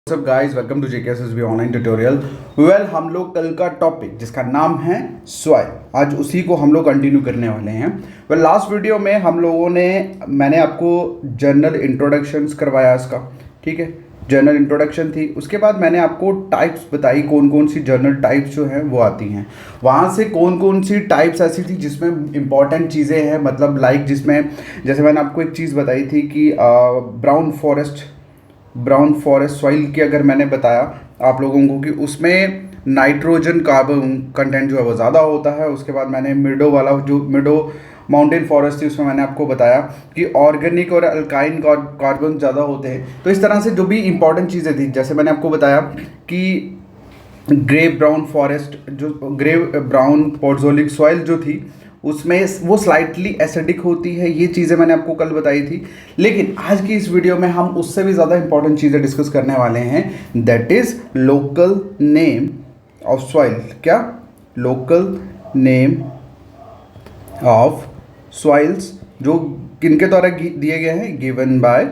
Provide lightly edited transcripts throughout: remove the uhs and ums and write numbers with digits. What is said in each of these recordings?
सब guys, welcome to JKSSB online tutorial. Well, हम लोग कल का टॉपिक जिसका नाम है सॉइल, आज उसी को हम लोग कंटिन्यू करने वाले हैं। वेल, लास्ट वीडियो में हम लोगों ने मैंने आपको जनरल इंट्रोडक्शंस करवाया इसका, ठीक है। जनरल इंट्रोडक्शन थी, उसके बाद मैंने आपको टाइप्स बताई, कौन कौन सी जनरल टाइप्स जो हैं वो आती हैं। वहाँ से कौन कौन सी टाइप्स ऐसी थी जिसमें इंपॉर्टेंट चीज़ें हैं, मतलब लाइक जिसमें जैसे मैंने आपको एक चीज़ बताई थी कि ब्राउन फॉरेस्ट सॉइल की अगर मैंने बताया आप लोगों को कि उसमें नाइट्रोजन कार्बन कंटेंट जो है वो ज़्यादा होता है। उसके बाद मैंने मिडो माउंटेन फॉरेस्ट थी, उसमें मैंने आपको बताया कि ऑर्गेनिक और अल्काइन कार्बन ज़्यादा होते हैं। तो इस तरह से जो भी इंपॉर्टेंट चीज़ें थी, जैसे मैंने आपको बताया कि ग्रे ब्राउन फॉरेस्ट, जो ग्रे ब्राउन पोडोजोलिक सॉइल जो थी उसमें वो स्लाइटली एसिडिक होती है। ये चीज़ें मैंने आपको कल बताई थी। लेकिन आज की इस वीडियो में हम उससे भी ज़्यादा इंपॉर्टेंट चीज़ें डिस्कस करने वाले हैं, that is local name of soil. क्या? लोकल नेम ऑफ सॉइल्स, जो किनके द्वारा दिए गए हैं, गिवन बाय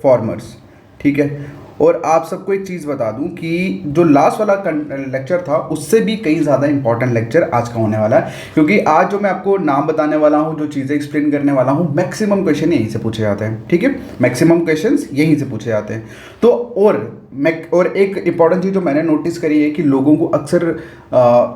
फार्मर्स, ठीक है। और आप सबको एक चीज़ बता दूं कि जो लास्ट वाला लेक्चर था उससे भी कई ज़्यादा इंपॉर्टेंट लेक्चर आज का होने वाला है, क्योंकि आज जो मैं आपको नाम बताने वाला हूं, जो चीज़ें एक्सप्लेन करने वाला हूं, मैक्सिमम क्वेश्चन यहीं से पूछे जाते हैं, ठीक है। मैक्सिमम क्वेश्चंस यहीं से पूछे जाते हैं। तो और एक इंपॉर्टेंट चीज़ जो मैंने नोटिस करी है कि लोगों को अक्सर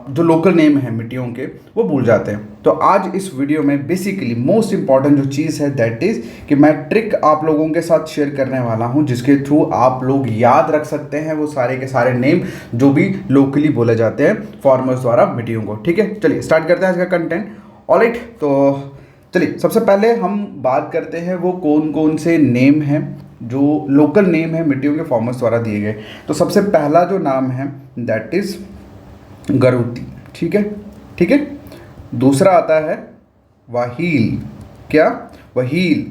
जो लोकल नेम है मिट्टियों के वो भूल जाते हैं। तो आज इस वीडियो में बेसिकली मोस्ट इंपॉर्टेंट जो चीज़ है दैट इज़ कि मैं ट्रिक आप लोगों के साथ शेयर करने वाला हूं, जिसके थ्रू आप लोग याद रख सकते हैं वो सारे के सारे नेम जो भी लोकली बोले जाते हैं फार्मर्स द्वारा मिट्टियों को, ठीक है। चलिए स्टार्ट करते हैं आज का कंटेंट। ऑलराइट, तो चलिए सबसे पहले हम बात करते हैं वो कौन कौन से नेम हैं जो लोकल नेम है मिट्टियों के फार्मर्स द्वारा दिए गए। तो सबसे पहला जो नाम है दैट इज़ गरुती, ठीक है, ठीक है। दूसरा आता है वाहील। क्या? वाहील।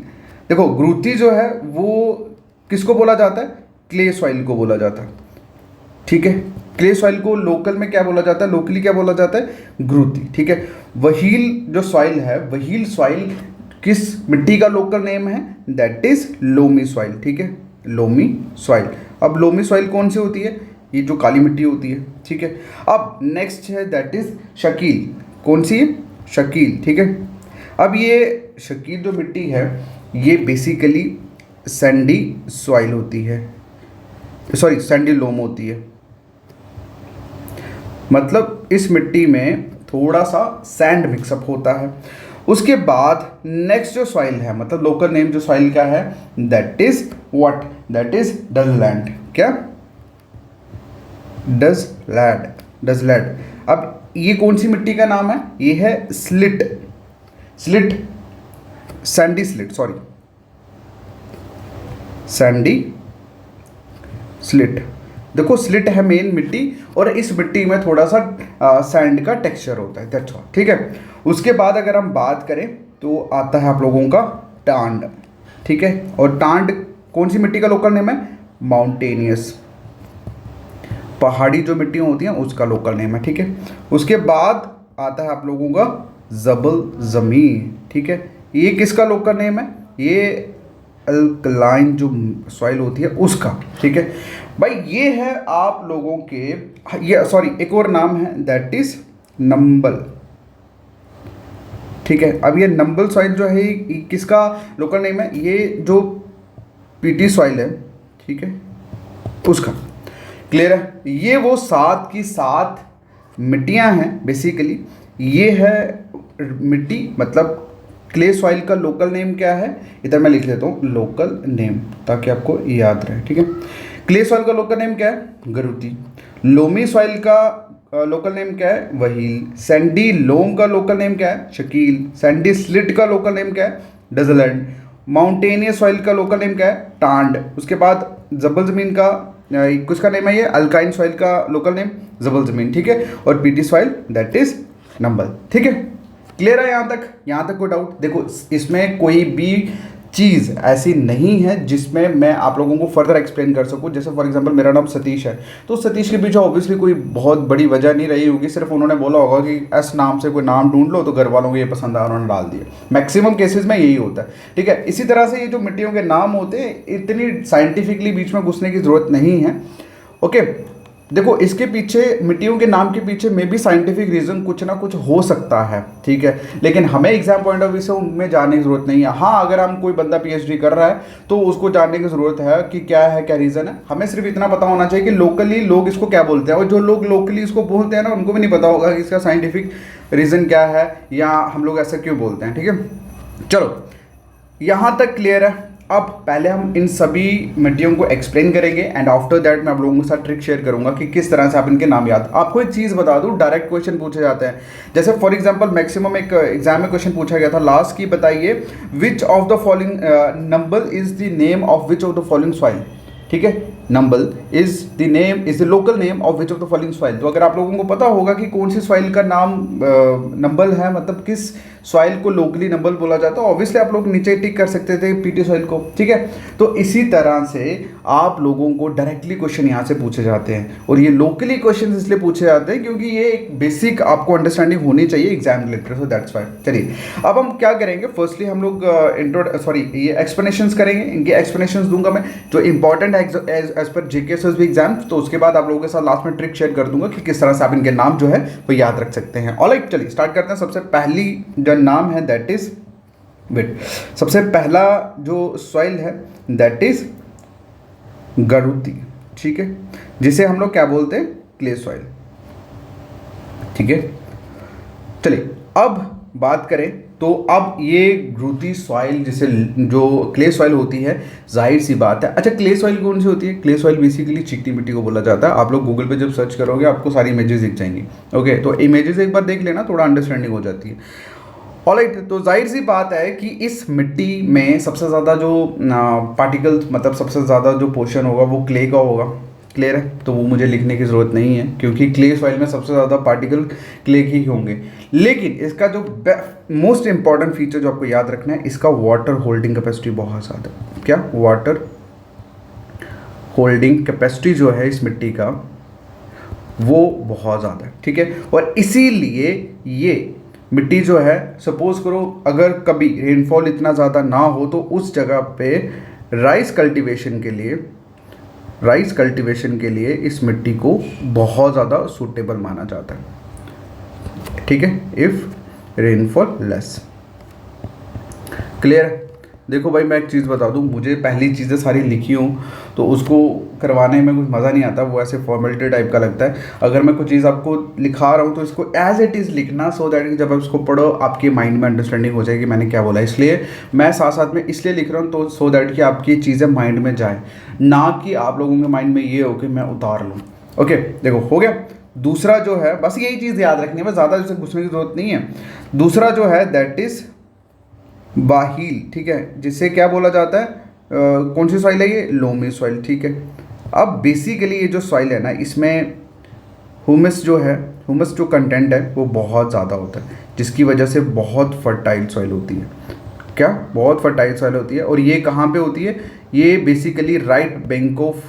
देखो, ग्रुति जो है वो किसको बोला जाता है? क्ले सॉइल को बोला जाता है, ठीक है। क्ले सॉइल को लोकल में क्या बोला जाता है, लोकली क्या बोला जाता है? ग्रुति, ठीक है। वहील जो सॉइल है, वहील सॉइल किस मिट्टी का लोकल नेम है? दैट इज लोमी सॉइल, ठीक है, लोमी सॉइल। अब लोमी सॉइल कौन सी होती है? ये जो काली मिट्टी होती है, ठीक है। अब नेक्स्ट है दैट इज शकील। कौन सी है? शकील, ठीक है। अब ये शकील जो मिट्टी है ये बेसिकली सैंडी सॉइल होती है, सॉरी सैंडी लोम होती है। मतलब इस मिट्टी में थोड़ा सा सैंड मिक्सअप होता है। उसके बाद नेक्स्ट जो सॉइल है, मतलब लोकल नेम जो सॉइल का है that is what? That is डजलैंड। क्या? डजलैंड। अब ये कौन सी मिट्टी का नाम है? ये है सैंडी स्लिट। देखो, स्लिट है मेन मिट्टी और इस मिट्टी में थोड़ा सा सैंड का टेक्सचर होता है, दैट्स ऑल, ठीक है। उसके बाद अगर हम बात करें तो आता है आप लोगों का टांड, ठीक है। और टांड कौन सी मिट्टी का लोकल नेम है? माउंटेनियस, पहाड़ी जो मिट्टियाँ होती हैं उसका लोकल नेम है, ठीक है। उसके बाद आता है आप लोगों का जबल ज़मीन, ठीक है। ये किसका लोकल नेम है? ये अल्कलाइन जो सॉइल होती है उसका, ठीक है भाई। ये है आप लोगों के, ये सॉरी एक और नाम है दैट इज नंबल, ठीक है। अब ये नंबल सॉइल जो है ये किसका लोकल नेम है? ये जो पीटी सॉइल है, ठीक है, उसका। क्लियर है? ये वो 7 की 7 मिट्टियां हैं बेसिकली। ये है मिट्टी, मतलब क्ले सॉइल का लोकल नेम क्या है? इधर मैं लिख लेता हूँ लोकल नेम ताकि आपको याद रहे, ठीक है। क्ले सॉइल का लोकल नेम क्या है? गरुती। लोमी सॉइल का लोकल नेम क्या है? वहील। सैंडी लोम का लोकल नेम क्या है? शकील। सैंडी स्लिट का लोकल नेम क्या है? डजलैंड। माउंटेनियस सॉइल का लोकल नेम क्या है? टांड। उसके बाद जबल ज़मीन का किसका नेम है? ये अल्काइन सॉइल का लोकल नेम जबल ज़मीन, ठीक है। और PT soil that is Nambol, ठीक है। क्लियर है यहाँ तक कोई डाउट? देखो, इसमें कोई भी चीज़ ऐसी नहीं है जिसमें मैं आप लोगों को फर्दर एक्सप्लेन कर सकूं। जैसे फॉर एग्जांपल मेरा नाम सतीश है, तो सतीश के पीछे ऑब्वियसली कोई बहुत बड़ी वजह नहीं रही होगी, सिर्फ उन्होंने बोला होगा कि एस नाम से कोई नाम ढूंढ लो, तो घर वालों को ये पसंद आया, उन्होंने डाल दिया। मैक्सिमम केसेस में यही होता है, ठीक है। इसी तरह से ये जो मिट्टियों के नाम होते हैं, इतनी साइंटिफिकली बीच में घुसने की ज़रूरत नहीं है, ओके। देखो, इसके पीछे, मिट्टियों के नाम के पीछे में भी साइंटिफिक रीज़न कुछ ना कुछ हो सकता है, ठीक है, लेकिन हमें एग्जाम पॉइंट ऑफ व्यू से उनमें जानने की ज़रूरत नहीं है। हाँ, अगर हम कोई बंदा पीएचडी कर रहा है तो उसको जानने की ज़रूरत है कि क्या है, क्या रीज़न है। हमें सिर्फ इतना पता होना चाहिए कि लोकली लोग इसको क्या बोलते हैं, और जो लोग लोकली इसको बोलते हैं ना, उनको भी नहीं पता होगा कि इसका साइंटिफिक रीज़न क्या है या हम लोग ऐसा क्यों बोलते हैं, ठीक है। चलो, यहाँ तक क्लियर है। अब पहले हम इन सभी मिट्टियों को एक्सप्लेन करेंगे एंड आफ्टर दैट मैं आप लोगों के साथ ट्रिक शेयर करूंगा कि किस तरह से आप इनके नाम याद। आपको एक चीज़ बता दूं, डायरेक्ट क्वेश्चन पूछे जाते हैं। जैसे फॉर एग्जांपल मैक्सिमम एक एग्जाम में क्वेश्चन पूछा गया था लास्ट की, बताइए विच of the following Nambol is the name of which of the following soil, ठीक है। Nambol is the local name of which of the following soil. तो अगर आप लोगों को पता होगा कि कौन सी सॉइल का नाम नंबल है, मतलब किस सॉइल को लोकली नंबल बोला जाता है, ऑब्वियसली आप लोग नीचे टिक कर सकते थे पीटी सॉइल को, ठीक है। तो इसी तरह से आप लोगों को डायरेक्टली क्वेश्चन यहाँ से पूछे जाते हैं, और ये लोकली क्वेश्चन इसलिए पूछे जाते हैं क्योंकि ये एक बेसिक आपको अंडरस्टैंडिंग होनी चाहिए exam related, so that's why. चलिए, अब हम क्या करेंगे, फर्स्टली हम लोग ये एक्सप्लेनेशंस करेंगे। इनके एक्सप्लेनेशंस दूंगा मैं, जो इंपॉर्टेंट है as per GK SSB exam. तो उसके बाद आप लोगों के साथ लास्ट में ट्रिक शेयर कर दूंगा कि किस तरह से आप इनके नाम जो है वो याद रख सकते हैं। ऑलराइट, चलिए स्टार्ट करते हैं। सबसे पहली जो नाम है दैट इज वेट, सबसे पहला जो सॉइल है दैट इज गरुती, ठीक है, जिसे हम लोग क्या बोलते हैं, क्ले सॉइल, ठीक है। चलिए, अब बात करें तो अब ये ग्रुती सॉइल, जिसे जो क्ले सॉइल होती है, जाहिर सी बात है। अच्छा, क्ले सॉइल कौन सी होती है? क्ले सॉइल बेसिकली चिकनी मिट्टी को बोला जाता है। आप लोग गूगल पे जब सर्च करोगे आपको सारी इमेजेस दिख जाएंगी, ओके। तो इमेजेस एक बार देख लेना, थोड़ा अंडरस्टैंडिंग हो जाती है। ऑलराइट, तो जाहिर सी बात है कि इस मिट्टी में सबसे ज़्यादा जो पार्टिकल्स, मतलब सबसे ज़्यादा जो पोर्शन होगा वो क्ले का होगा। क्लियर है? तो वो मुझे लिखने की ज़रूरत नहीं है क्योंकि क्ले सॉइल में सबसे ज़्यादा पार्टिकल क्ले के ही होंगे। लेकिन इसका जो मोस्ट इंपॉर्टेंट फीचर जो आपको याद रखना है, इसका वाटर होल्डिंग कैपेसिटी बहुत ज़्यादा है। क्या? वाटर होल्डिंग कैपेसिटी जो है इस मिट्टी का वो बहुत ज़्यादा है, ठीक है। और इसीलिए ये मिट्टी जो है, सपोज करो अगर कभी रेनफॉल इतना ज़्यादा ना हो तो उस जगह पे राइस कल्टीवेशन के लिए इस मिट्टी को बहुत ज़्यादा सूटेबल माना जाता है, ठीक है, इफ़ रेनफॉल लेस। क्लियर? देखो भाई, मैं एक चीज़ बता दूं, मुझे पहली चीज़ें सारी लिखी हूँ तो उसको करवाने में कुछ मज़ा नहीं आता, वो ऐसे फॉर्मेलिटी टाइप का लगता है। अगर मैं कुछ चीज़ आपको लिखा रहा हूँ तो इसको एज इट इज़ लिखना, सो दैट जब आप इसको पढ़ो आपके माइंड में अंडरस्टैंडिंग हो जाएगी मैंने क्या बोला। इसलिए मैं साथ साथ में इसलिए लिख रहा हूँ, तो सो दैट कि आपकी चीज़ें माइंड में जाए, ना कि आप लोगों के माइंड में ये हो कि मैं उतार लूँ। ओके, देखो हो गया। दूसरा जो है, बस यही चीज़ याद रखनी है, बस ज़्यादा इससे घुसने की जरूरत नहीं है। दूसरा जो है दैट इज़ बाहील, ठीक है, जिसे क्या बोला जाता है, कौन सी सॉइल है ये? लोमी सॉइल, ठीक है। अब बेसिकली ये जो सॉइल है ना, इसमें ह्यूमस जो कंटेंट है वो बहुत ज़्यादा होता है, जिसकी वजह से बहुत फर्टाइल सॉइल होती है। क्या? बहुत फर्टाइल सॉइल होती है। और ये कहाँ पे होती है? ये basically right bank of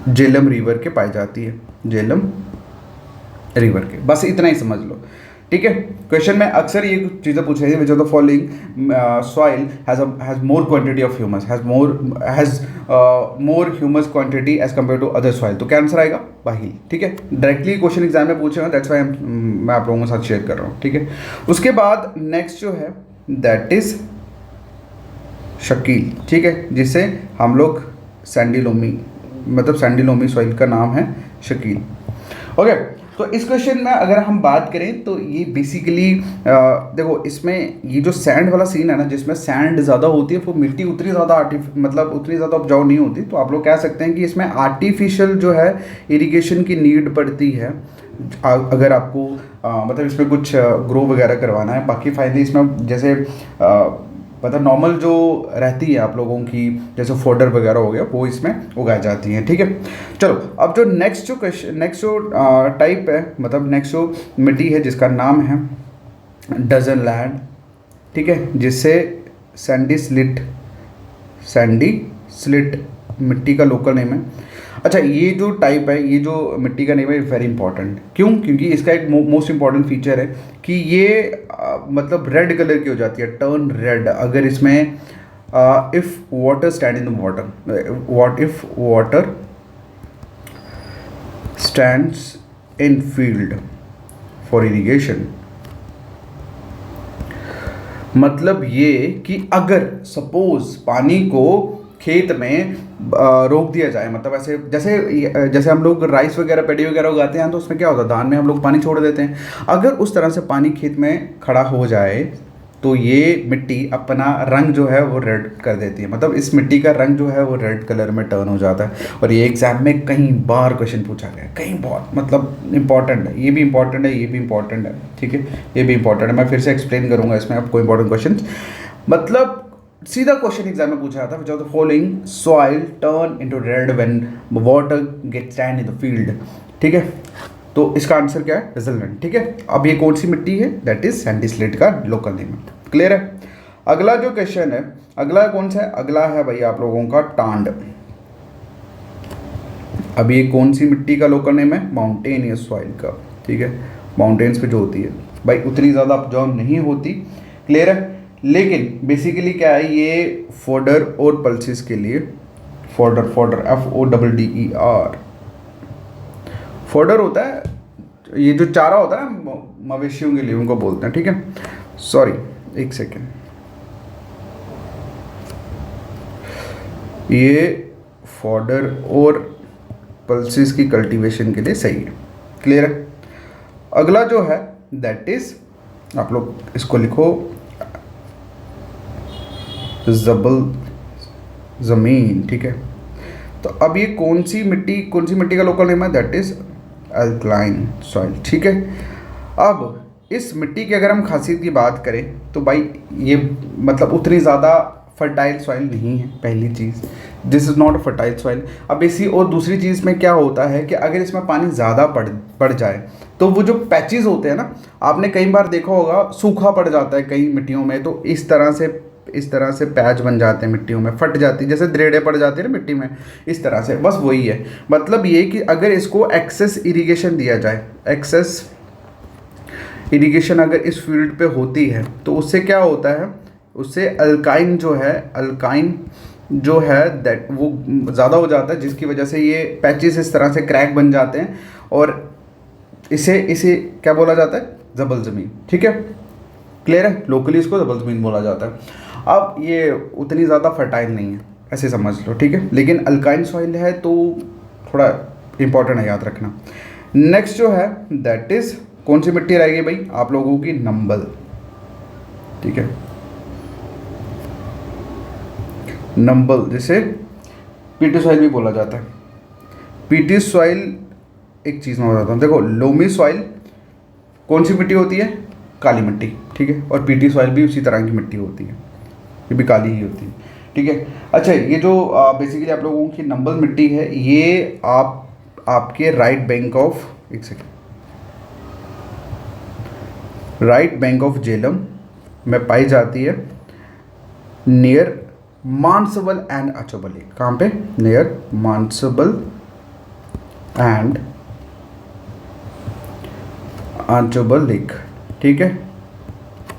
Jhelum river के पाई जाती है, झेलम रिवर के। बस इतना ही समझ लो, ठीक है। क्वेश्चन में अक्सर ये चीज़ें पूछ रही है, which of the following soil has more quantity of humus, has more humus quantity as compare to other soil. तो क्या आंसर आएगा? बाहील, ठीक है। डायरेक्टली क्वेश्चन एग्जाम में पूछेगा, दैट्स वाई मैं आप लोगों के साथ शेयर कर रहा हूँ, ठीक है। उसके बाद नेक्स्ट जो है दैट इज शकील, ठीक है, जिसे हम लोग सैंडी लोमी सॉइल का नाम है शकील। ओके, तो इस क्वेश्चन में अगर हम बात करें तो ये बेसिकली देखो, इसमें ये जो सैंड वाला सीन है ना, जिसमें सैंड ज़्यादा होती है, वो मिट्टी उतनी ज़्यादा उतनी ज़्यादा उपजाऊ नहीं होती। तो आप लोग कह सकते हैं कि इसमें आर्टिफिशियल जो है इरिगेशन की नीड पड़ती है अगर आपको मतलब इसमें कुछ ग्रो वगैरह करवाना है। बाकी फायदे इसमें जैसे मतलब नॉर्मल जो रहती है आप लोगों की, जैसे फोडर वगैरह हो गया, वो इसमें उगाई जाती हैं, ठीक है। चलो, अब जो नेक्स्ट जो टाइप है, मतलब नेक्स्ट जो मिट्टी है जिसका नाम है डजन लैंड, ठीक है, जिसे सैंडी स्लिट, सैंडी स्लिट मिट्टी का लोकल नेम है। अच्छा, ये जो टाइप है, ये जो मिट्टी का नेम है, वेरी इंपॉर्टेंट। क्यों? क्योंकि इसका एक मोस्ट इंपॉर्टेंट फीचर है कि ये मतलब रेड कलर की हो जाती है, टर्न रेड, अगर इसमें if water stand in the water, if water stands in field for irrigation. मतलब ये कि अगर सपोज पानी को खेत में रोक दिया जाए, मतलब ऐसे जैसे हम लोग राइस वगैरह पैडी वगैरह उगाते हैं तो उसमें क्या होता है, धान में हम लोग पानी छोड़ देते हैं। अगर उस तरह से पानी खेत में खड़ा हो जाए तो ये मिट्टी अपना रंग जो है वो रेड कर देती है, मतलब इस मिट्टी का रंग जो है वो रेड कलर में टर्न हो जाता है। और ये एग्जाम में कई बार क्वेश्चन पूछा गया है, कई बहुत, मतलब इंपॉर्टेंट है, ये भी इंपॉर्टेंट है, ये भी इंपॉर्टेंट है, ठीक है, ये भी इंपॉर्टेंट है। मैं फिर से एक्सप्लेन करूंगा इसमें आपको इंपॉर्टेंट क्वेश्चन। मतलब सीधा क्वेश्चन एग्जाम में पूछा था, which of the following soil turn into red when water get stand in the field, ठीक है। तो इसका आंसर क्या है? रिजल्टेंट, ठीक है। अब ये कौन सी मिट्टी है? दैट इज सैंडी स्लेट का लोकल नेम है। क्लियर है? अगला जो क्वेश्चन है, अगला कौन सा है? अगला है भाई आप लोगों का टांड। अब ये कौन सी मिट्टी का लोकल नेम है? माउंटेनियस सॉइल का, ठीक है। माउंटेन्स पे जो होती है भाई, उतनी ज़्यादा अपजाऊ नहीं होती। क्लियर है? लेकिन बेसिकली क्या है, ये फोडर और पल्सिस के लिए, फोडर FODDER, फोडर होता है, ये जो चारा होता है ना मवेशियों के लिए, उनको बोलते हैं, ठीक है। सॉरी, एक सेकेंड, ये फॉडर और पल्सिस की कल्टीवेशन के लिए सही है। क्लियर है? अगला जो है दैट इज, आप लोग इसको लिखो, जबल ज़मीन, ठीक है। तो अब ये कौन सी मिट्टी का लोकल नेम है? दैट इज अल्कलाइन सॉइल, ठीक है। अब इस मिट्टी की अगर हम खासियत की बात करें तो भाई ये मतलब उतनी ज़्यादा फर्टाइल सॉइल नहीं है, पहली चीज़, this is not a fertile soil. अब इसी और दूसरी चीज़ में क्या होता है कि अगर इसमें पानी ज़्यादा पड़ जाए तो वो जो पैचेस होते हैं ना, आपने कई बार देखा होगा सूखा पड़ जाता है कई मिट्टियों में, तो इस तरह से पैच बन जाते हैं मिट्टियों में, फट जाती है, जैसे दरेड़े पड़ जाते हैं ना मिट्टी में, इस तरह से, बस वही है। मतलब ये कि अगर इसको एक्सेस इरिगेशन दिया जाए, एक्सेस इरिगेशन अगर इस फील्ड पे होती है तो उससे क्या होता है, उससे अल्काइन जो है दैट वो ज़्यादा हो जाता है, जिसकी वजह से ये पैचेस इस तरह से क्रैक बन जाते हैं और इसे क्या बोला जाता है? जबल ज़मीन, ठीक है। क्लियर है? लोकली इसको जबल ज़मीन बोला जाता है। अब ये उतनी ज़्यादा फर्टाइल नहीं है, ऐसे समझ लो, ठीक है, लेकिन अल्काइन सॉइल है तो थोड़ा इंपॉर्टेंट है, याद रखना। नेक्स्ट जो है दैट इज़, कौन सी मिट्टी रहेगी भाई आप लोगों की? नंबल, ठीक है। नंबल, जिसे पीटी सॉइल भी बोला जाता है। पीटी सॉइल, एक चीज़ मैं बताता हूँ, देखो लोमी सॉइल कौन सी मिट्टी होती है? काली मिट्टी, ठीक है। और पीटी सॉइल भी उसी तरह की मिट्टी होती है, ये भी काली ही होती है, ठीक है। अच्छा, ये जो बेसिकली आप लोगों की नंबल मिट्टी है, ये आपके राइट बैंक ऑफ झेलम में पाई जाती है, नियर मानसबल एंड अचोबल लेक। कहाँ पे? नियर मानसबल एंड अचोबल लेक, ठीक है।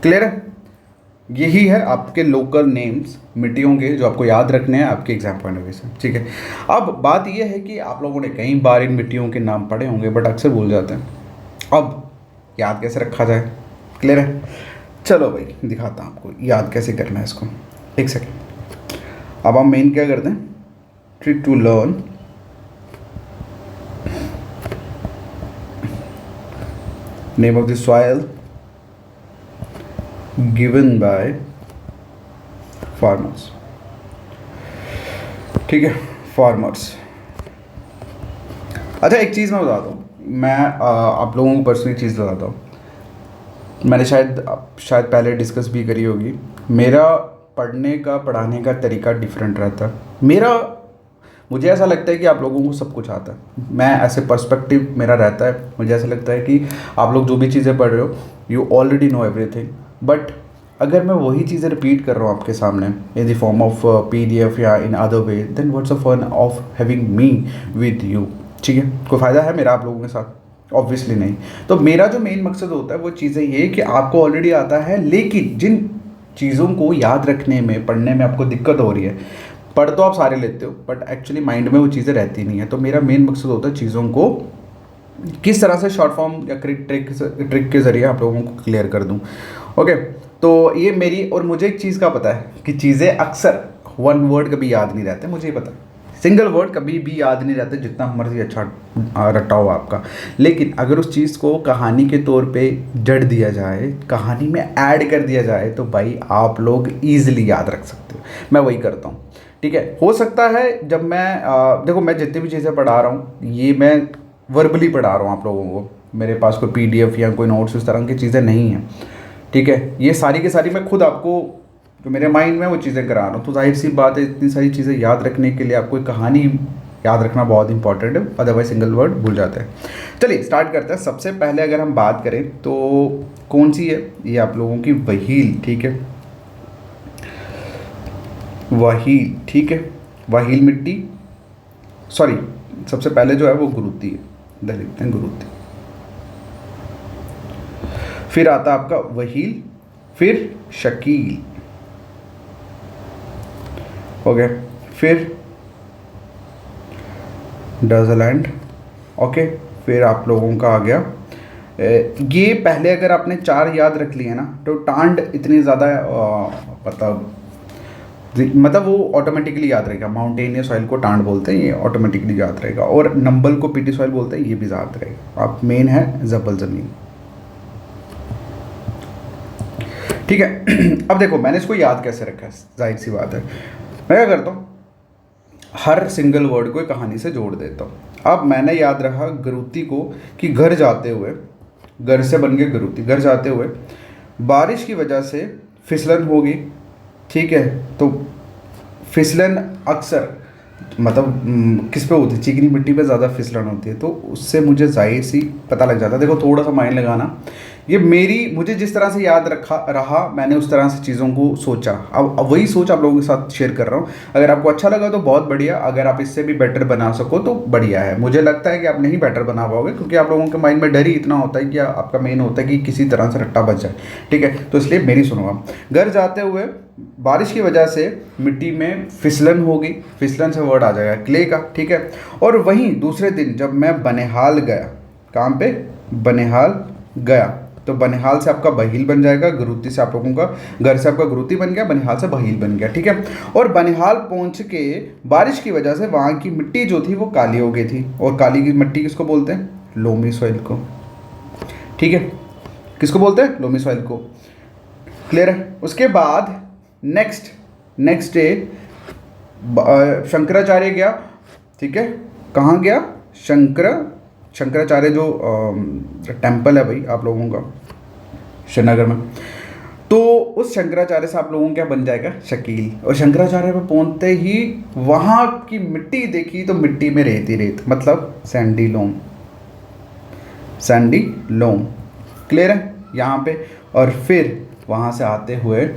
क्लियर है? यही है आपके लोकल नेम्स मिट्टियों के, जो आपको याद रखने हैं आपके एग्जाम पॉइंट ऑफ व्यू से, ठीक है। अब बात यह है कि आप लोगों ने कई बार इन मिट्टियों के नाम पढ़े होंगे बट अक्सर भूल जाते हैं, अब याद कैसे रखा जाए? क्लियर है? चलो भाई दिखाता हूँ आपको याद कैसे करना है इसको, एक सेकेंड। अब हम मेन क्या करते हैं? Trick to learn name of the soil given by farmers, ठीक है, फार्मर्स। अच्छा, एक चीज़ मैं बताता हूँ, मैं आप लोगों को पर्सनली चीज़ बताता हूँ, मैंने शायद पहले डिस्कस भी करी होगी। मेरा पढ़ाने का तरीका डिफरेंट रहता है। मुझे ऐसा लगता है कि आप लोगों को सब कुछ आता है, मैं ऐसे पर्सपेक्टिव मेरा रहता है, मुझे ऐसा लगता है कि आप लोग जो भी चीज़ें पढ़ रहे हो, you already know everything, but अगर मैं वही चीज़ें रिपीट कर रहा हूँ आपके सामने in the form of PDF या in other way, then what's the fun of having me with you. ठीक है, कोई फ़ायदा है मेरा आप लोगों के साथ? ऑब्वियसली नहीं। तो मेरा जो मेन मकसद होता है वो चीज़ें ये कि आपको ऑलरेडी आता है, लेकिन जिन चीज़ों को याद रखने में, पढ़ने में आपको दिक्कत हो रही है, पढ़ तो आप सारे लेते हो बट एक्चुअली माइंड में वो चीज़ें रहती नहीं है। तो मेरा मेन मकसद होता है चीज़ों को किस तरह से शॉर्ट फॉर्म या ट्रिक के ज़रिए आप लोगों को क्लियर कर दूं। ओके, तो ये मेरी, और मुझे एक चीज़ का पता है कि चीज़ें अक्सर वन वर्ड कभी याद नहीं रहते, मुझे ये पता है। सिंगल वर्ड कभी भी याद नहीं रहते जितना मर्जी अच्छा रट्टा हो आपका, लेकिन अगर उस चीज़ को कहानी के तौर पे जड़ दिया जाए, कहानी में ऐड कर दिया जाए, तो भाई आप लोग ईजिली याद रख सकते हो। मैं वही करता हूँ। ठीक है, हो सकता है जब मैं देखो, मैं जितनी भी चीज़ें पढ़ा रहा हूँ ये मैं वर्बली पढ़ा रहा हूँ आप लोगों को, मेरे पास कोई PDF या कोई नोट्स उस तरह की चीज़ें नहीं हैं। ठीक है, ये सारी की सारी मैं खुद आपको जो मेरे माइंड में वो चीज़ें करा रहा हूँ। तो जाहिर सी बात है, इतनी सारी चीज़ें याद रखने के लिए आपको एक कहानी याद रखना बहुत इंपॉर्टेंट है, अदरवाइज सिंगल वर्ड भूल जाते हैं। चलिए स्टार्ट करते हैं। सबसे पहले अगर हम बात करें तो कौन सी है, ये आप लोगों की वहील। ठीक है, वहील। ठीक है, वहील मिट्टी, सॉरी सबसे पहले जो है वो गुरुती है, इधर लिखते हैं गुरुती। फिर आता आपका वहील, फिर शकील, ओके, फिर डजलैंड, ओके, फिर आप लोगों का आ गया ये पहले अगर आपने 4 याद रख लिए ना तो टांड इतनी ज़्यादा मतलब वो ऑटोमेटिकली याद रहेगा। माउंटेनियस सॉइल को टांड बोलते हैं, ये ऑटोमेटिकली याद रहेगा। और नंबल को पीटी सॉइल बोलते हैं, ये भी याद रहेगा। आप मेन है जबल ज़मीन। ठीक है, अब देखो मैंने इसको याद कैसे रखा है, जाहिर सी बात है मैं क्या करता हूँ, हर सिंगल वर्ड को एक कहानी से जोड़ देता हूँ। अब मैंने याद रखा गुरुती को कि घर जाते हुए, घर से बन गए गुरुती, घर जाते हुए बारिश की वजह से फिसलन होगी। ठीक है, तो फिसलन अक्सर मतलब किस पे होती है, चिकनी मिट्टी पे ज़्यादा फिसलन होती है, तो उससे मुझे जाहिर सी पता लग जाता है। देखो थोड़ा सा माइंड लगाना, ये मुझे जिस तरह से याद रहा मैंने उस तरह से चीज़ों को सोचा। अब वही सोच आप लोगों के साथ शेयर कर रहा हूँ। अगर आपको अच्छा लगा तो बहुत बढ़िया, अगर आप इससे भी बेटर बना सको तो बढ़िया है। मुझे लगता है कि आप नहीं बेटर बना पाओगे, क्योंकि आप लोगों के माइंड में डर ही इतना होता है कि आपका मेन होता है कि किसी तरह से रट्टा बच जाए। ठीक है, तो इसलिए मेरी सुनो आप। घर जाते हुए बारिश की वजह से मिट्टी में फिसलन होगी, फिसलन से वर्ड आ जाएगा क्ले का। ठीक है, और वहीं दूसरे दिन जब मैं बनिहाल गया, काम पे बनिहाल गया, तो बनिहाल से आपका बहील बन जाएगा, गुरुती से आप लोगों का, घर से आपका गुरुती बन गया, बनिहाल से बहील बन गया। ठीक है, और बनिहाल पहुंच के बारिश की वजह से वहाँ की मिट्टी जो थी वो काली हो गई थी। और काली की मिट्टी किसको बोलते हैं, लोमी सॉइल को। ठीक है, किसको बोलते हैं, लोमी सॉइल को। क्लियर है। उसके बाद नेक्स्ट डे शंकराचार्य गया। ठीक है, कहाँ गया, शंकराचार्य जो टेम्पल है भाई आप लोगों का श्रीनगर में, तो उस शंकराचार्य से आप लोगों का बन जाएगा शकील। और शंकराचार्य पे पहुंचते ही वहाँ की मिट्टी देखी तो मिट्टी में रेत ही रेत, मतलब सैंडी लोम। क्लियर है यहाँ पे। और फिर वहाँ से आते हुए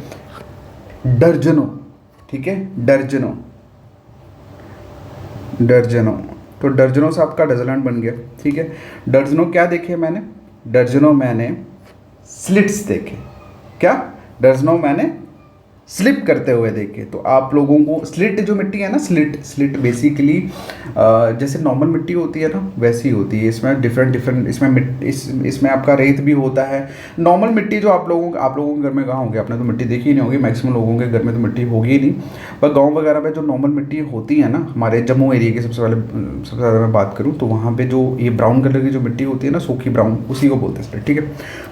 दर्जनों, ठीक है, दर्जनों, तो दर्जनों से आपका डजलैंड बन गया। ठीक है, दर्जनों क्या देखे मैंने, दर्जनों मैंने स्लिट्स देखे। क्या, दर्जनों मैंने स्लिप करते हुए देखे। तो आप लोगों को स्लिट जो मिट्टी है ना, स्लिट बेसिकली जैसे नॉर्मल मिट्टी होती है ना वैसी होती है। इसमें डिफरेंट इसमें आपका रेत भी होता है। नॉर्मल मिट्टी जो आप लोगों के घर में कहाँ होगी, आपने तो मिट्टी देखी ही नहीं होगी, मैक्सिमम लोगों के घर में तो मिट्टी होगी ही नहीं। पर गाँव वगैरह में जो नॉर्मल मिट्टी होती है ना, हमारे जम्मू एरिया की सबसे ज़्यादा मैं बात करूँ तो वहाँ पर जो ये ब्राउन कलर की जो मिट्टी होती है ना, सूखी ब्राउन, उसी को बोलते हैं स्लिट। ठीक है,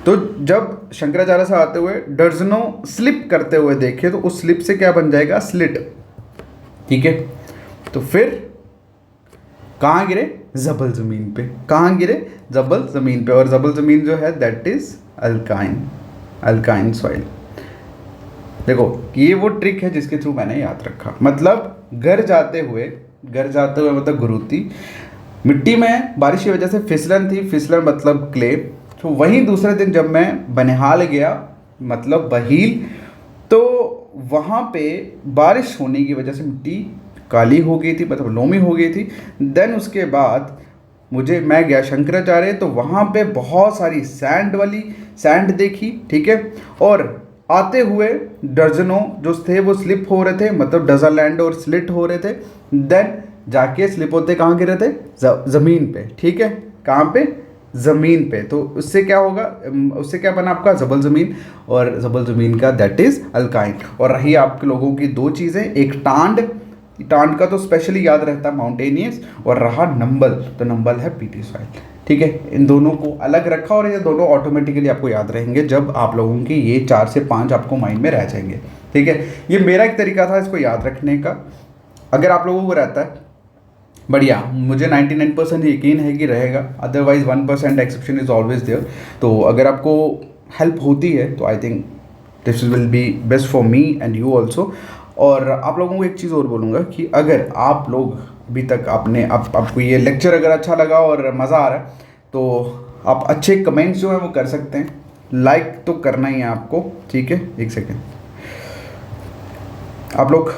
तो जब शंकराचार्य से आते हुए दर्जनों स्लिप करते हुए देखे तो उस स्लिप से क्या बन जाएगा, स्लिट। ठीक है, तो फिर कहाँ गिरे, जबल ज़मीन पे। कहाँ गिरे, जबल ज़मीन पे। और जबल ज़मीन जो है दैट इज अल्काइन सॉइल। देखो ये वो ट्रिक है जिसके थ्रू मैंने याद रखा। मतलब घर जाते हुए मतलब गुरुती, मिट्टी में बारिश की वजह से फिसलन थी, फिसलन मतलब क्ले। तो वहीं दूसरे दिन जब मैं बनिहाल गया मतलब बहील, तो वहाँ पे बारिश होने की वजह से मिट्टी काली हो गई थी, मतलब लोमी हो गई थी। देन उसके बाद मैं गया शंकराचार्य, तो वहाँ पे बहुत सारी सैंड देखी, ठीक है। और आते हुए दर्जनों जो थे वो स्लिप हो रहे थे, मतलब डजन लैंड और स्लिट हो रहे थे। देन जाके स्लिप होते कहाँ गिरे थे? ज़मीन पे, ठीक है। कहाँ पे? ज़मीन पे। तो उससे क्या होगा? उससे क्या बना आपका? जबल ज़मीन। और जबल ज़मीन का दैट इज़ अल्काइन। और रही आप लोगों की दो चीज़ें, एक टांड का तो स्पेशली याद रहता है माउंटेनियस, और रहा नंबल, तो नंबल है पीटी सॉइल, ठीक है। इन दोनों को अलग रखा और ये दोनों ऑटोमेटिकली आपको याद रहेंगे जब आप लोगों की ये 4 से 5 आपको माइंड में रह जाएंगे, ठीक है। ये मेरा एक तरीका था इसको याद रखने का, अगर आप लोगों को रहता है बढ़िया, मुझे 99% यकीन है कि रहेगा, otherwise 1% exception is always there. तो अगर आपको हेल्प होती है तो I think this will be best for me and you also. और आप लोगों को एक चीज़ और बोलूँगा कि अगर आप लोग अभी तक आपको ये लेक्चर अगर अच्छा लगा और मज़ा आ रहा है, तो आप अच्छे कमेंट्स जो हैं वो कर सकते हैं। लाइक तो करना ही है आपको, ठीक है। एक सेकेंड, आप लोग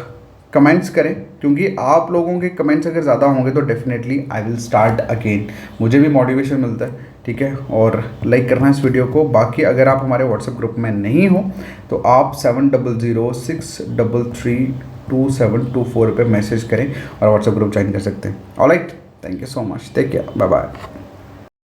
कमेंट्स करें, क्योंकि आप लोगों के कमेंट्स अगर ज़्यादा होंगे तो definitely I will start again, मुझे भी मोटिवेशन मिलता है, ठीक है। और लाइक करना है इस वीडियो को। बाकी अगर आप हमारे व्हाट्सएप ग्रुप में नहीं हो तो आप 7006332724 पे मैसेज करें और व्हाट्सएप ग्रुप ज्वाइन कर सकते हैं। Alright, thank you so much, take care, bye bye.